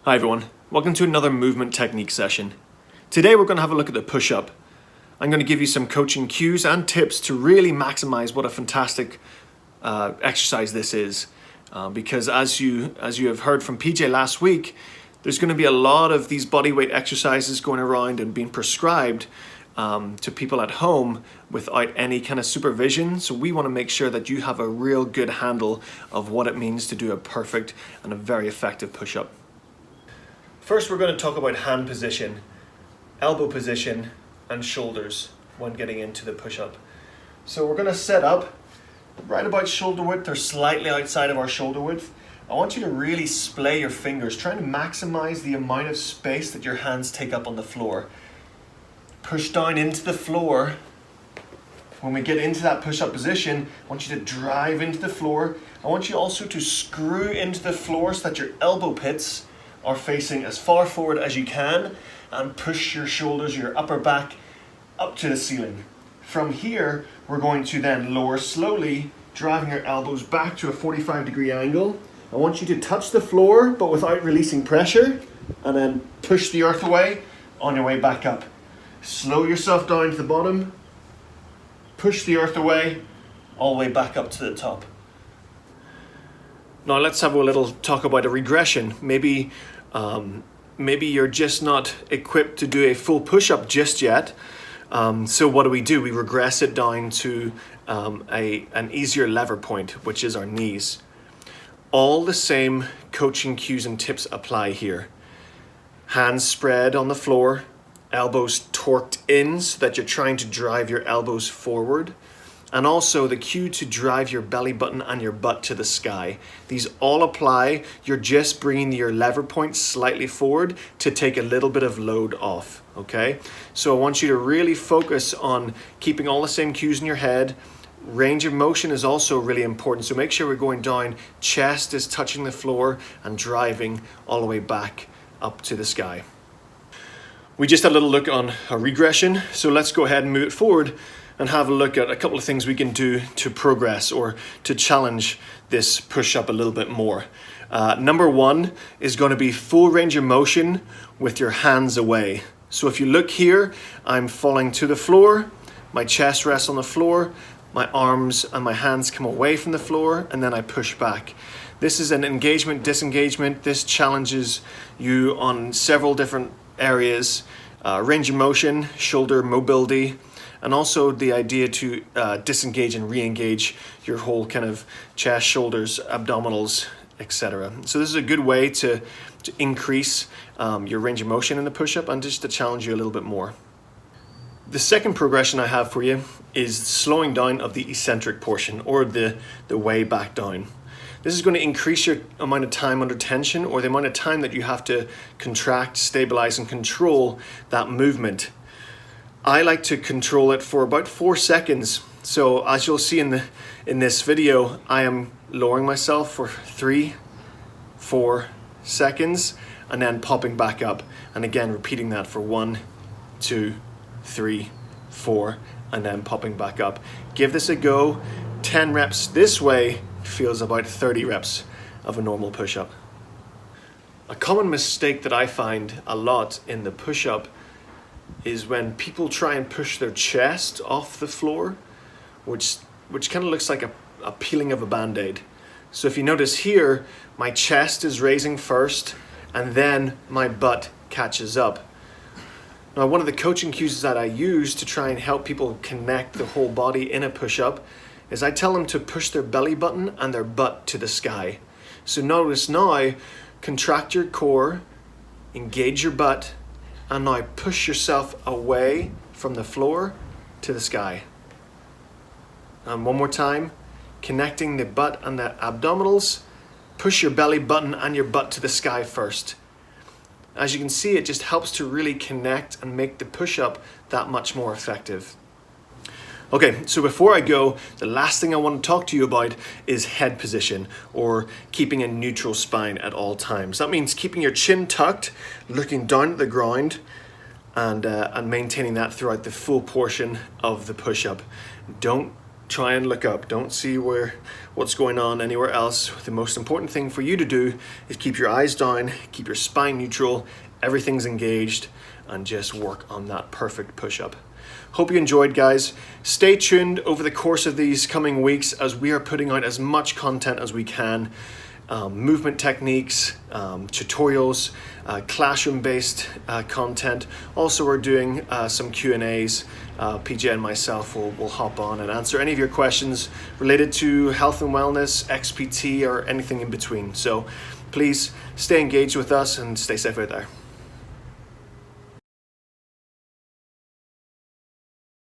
Hi everyone, welcome to another movement technique session. Today we're going to have a look at the push-up. I'm going to give you some coaching cues and tips to really maximize what a fantastic exercise this is. Because as you have heard from PJ last week, there's going to be a lot of these bodyweight exercises going around and being prescribed to people at home without any kind of supervision. So we want to make sure that you have a real good handle of what it means to do a perfect and a very effective push-up. First, we're going to talk about hand position, elbow position, and shoulders when getting into the push-up. So we're going to set up right about shoulder width or slightly outside of our shoulder width. I want you to really splay your fingers, trying to maximize the amount of space that your hands take up on the floor. Push down into the floor. When we get into that push-up position, I want you to drive into the floor. I want you also to screw into the floor so that your elbow pits are facing as far forward as you can, and push your shoulders, your upper back up to the ceiling. From here, we're going to then lower slowly, driving your elbows back to a 45-degree angle. I want you to touch the floor, but without releasing pressure, and then push the earth away on your way back up. Slow yourself down to the bottom, push the earth away, all the way back up to the top. Now let's have a little talk about a regression. Maybe you're just not equipped to do a full push-up just yet. So what do? We regress it down to an easier lever point, which is our knees. All the same coaching cues and tips apply here. Hands spread on the floor, elbows torqued in so that you're trying to drive your elbows forward. And also the cue to drive your belly button and your butt to the sky. These all apply. You're just bringing your lever point slightly forward to take a little bit of load off, okay? So I want you to really focus on keeping all the same cues in your head. Range of motion is also really important. So make sure we're going down, chest is touching the floor and driving all the way back up to the sky. We just had a little look on a regression. So let's go ahead and move it forward and have a look at a couple of things we can do to progress or to challenge this push-up a little bit more. Number one is going to be full range of motion with your hands away. So if you look here, I'm falling to the floor, my chest rests on the floor, my arms and my hands come away from the floor, and then I push back. This is an engagement, disengagement. This challenges you on several different areas, range of motion, shoulder mobility, and also the idea to disengage and re-engage your whole kind of chest, shoulders, abdominals, etc. So this is a good way to increase your range of motion in the push-up and just to challenge you a little bit more. The second progression I have for you is slowing down of the eccentric portion, or the way back down. This is going to increase your amount of time under tension, or the amount of time that you have to contract, stabilize, and control that movement. I like to control it for about 4 seconds. So as you'll see in this video, I am lowering myself for 3, 4 seconds and then popping back up. And again, repeating that for 1, 2, 3, 4, and then popping back up. Give this a go. 10 reps this way feels about 30 reps of a normal push-up. A common mistake that I find a lot in the push-up is when people try and push their chest off the floor, which kind of looks like a peeling of a band-aid. So if you notice here, my chest is raising first and then my butt catches up. Now, one of the coaching cues that I use to try and help people connect the whole body in a push-up is I tell them to push their belly button and their butt to the sky. So notice now, contract your core, engage your butt, and now push yourself away from the floor to the sky. And one more time, connecting the butt and the abdominals, push your belly button and your butt to the sky first. As you can see, it just helps to really connect and make the push-up that much more effective. Okay, so before I go, the last thing I want to talk to you about is head position, or keeping a neutral spine at all times. That means keeping your chin tucked, looking down at the ground, and maintaining that throughout the full portion of the push-up. Don't try and look up. Don't see what what's going on anywhere else. The most important thing for you to do is keep your eyes down, keep your spine neutral, everything's engaged, and just work on that perfect push-up. Hope you enjoyed, guys. Stay tuned over the course of these coming weeks as we are putting out as much content as we can. Movement techniques, tutorials, classroom-based content. Also, we're doing some Q&As. PJ and myself will hop on and answer any of your questions related to health and wellness, XPT, or anything in between. So please stay engaged with us and stay safe out there.